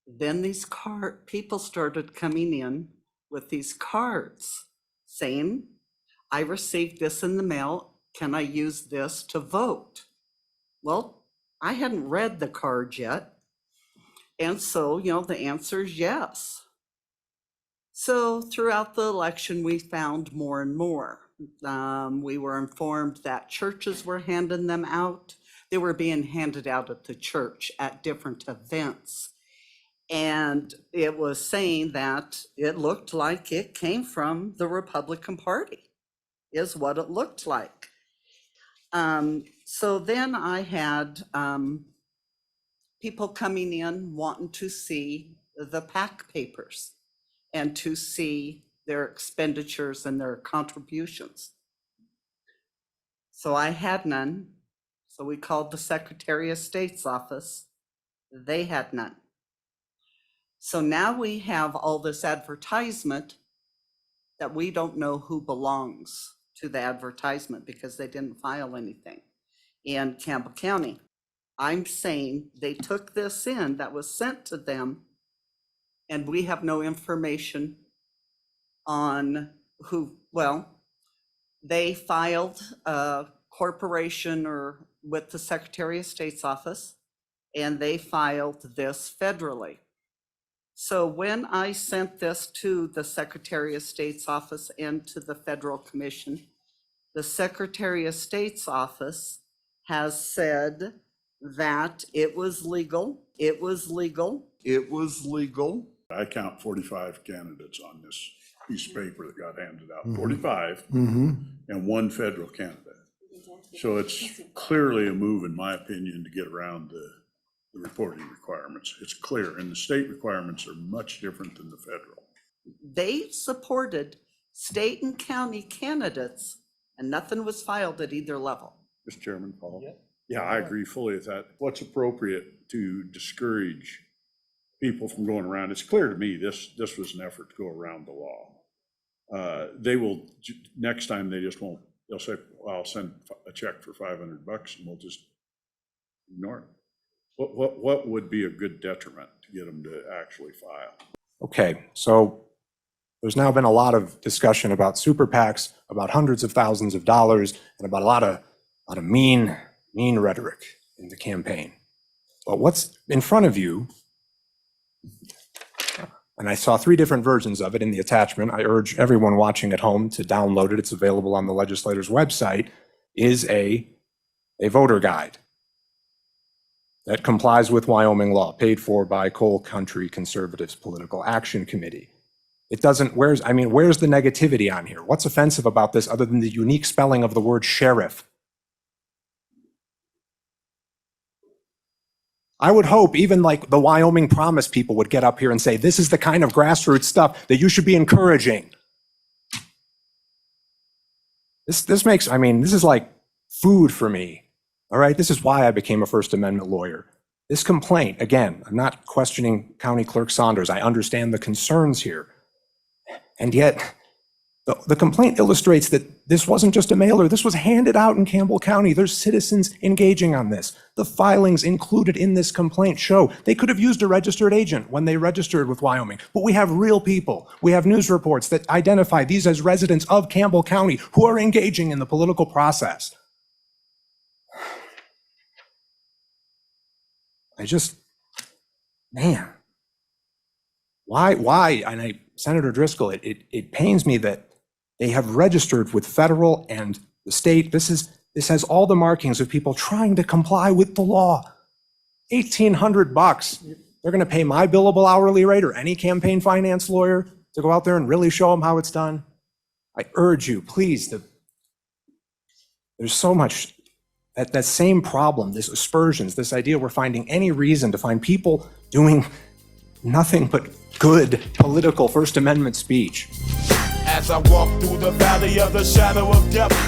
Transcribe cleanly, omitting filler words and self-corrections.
Then people started coming in with these cards saying, I received this in the mail. Can I use this to vote? Well, I hadn't read the card yet. And so, the answer is yes. So throughout the election, we found more and more. We were informed that churches were handing them out. They were being handed out at the church at different events. And it was saying that it looked like it came from the Republican Party, is what it looked like. So then I had people coming in wanting to see the PAC papers and to see their expenditures and their contributions. So I had none. So we called the Secretary of State's office. They had none. So now we have all this advertisement that we don't know who belongs to the advertisement because they didn't file anything in Campbell County. I'm saying they took this in that was sent to them, and we have no information on who. Well, they filed a corporation or with the Secretary of State's office, and they filed this federally. So when I sent this to the Secretary of State's office and to the Federal Commission, the Secretary of State's office has said that it was legal. It was legal. It was legal. I count 45 candidates on this piece of paper that got handed out, 45, and one federal candidate. So it's clearly a move, in my opinion, to get around the reporting requirements. It's clear, and the state requirements are much different than the federal. They supported state and county candidates, and nothing was filed at either level. Mr. Chairman, Paul? Yeah, I agree fully with that. What's appropriate to discourage people from going around? It's clear to me this was an effort to go around the law. They will, next time they just won't, they'll say, well, I'll send a check for $500 and we'll just ignore it. What would be a good detriment to get them to actually file? Okay, so there's now been a lot of discussion about super PACs, about hundreds of thousands of dollars, and about a lot of mean rhetoric in the campaign. But what's in front of you, and I saw 3 different versions of it in the attachment. I urge everyone watching at home to download it. It's available on the legislator's website, is a voter guide that complies with Wyoming law, paid for by Coal Country Conservatives Political Action Committee. It doesn't, where's the negativity on here? What's offensive about this other than the unique spelling of the word sheriff? I would hope even like the Wyoming Promise people would get up here and say, this is the kind of grassroots stuff that you should be encouraging. This makes, this is like food for me. All right, this is why I became a First Amendment lawyer. This complaint, again, I'm not questioning County Clerk Saunders. I understand the concerns here. And yet, the complaint illustrates that this wasn't just a mailer. This was handed out in Campbell County. There's citizens engaging on this. The filings included in this complaint show they could have used a registered agent when they registered with Wyoming. But we have real people. We have news reports that identify these as residents of Campbell County who are engaging in the political process. Man, why? And Senator Driscoll, it pains me that they have registered with federal and the state. This has all the markings of people trying to comply with the law. $1,800. They're going to pay my billable hourly rate or any campaign finance lawyer to go out there and really show them how it's done. I urge you, please. There's so much. That same problem, this aspersions, this idea we're finding any reason to find people doing nothing but good political First Amendment speech. As I walk through the valley of the shadow of death,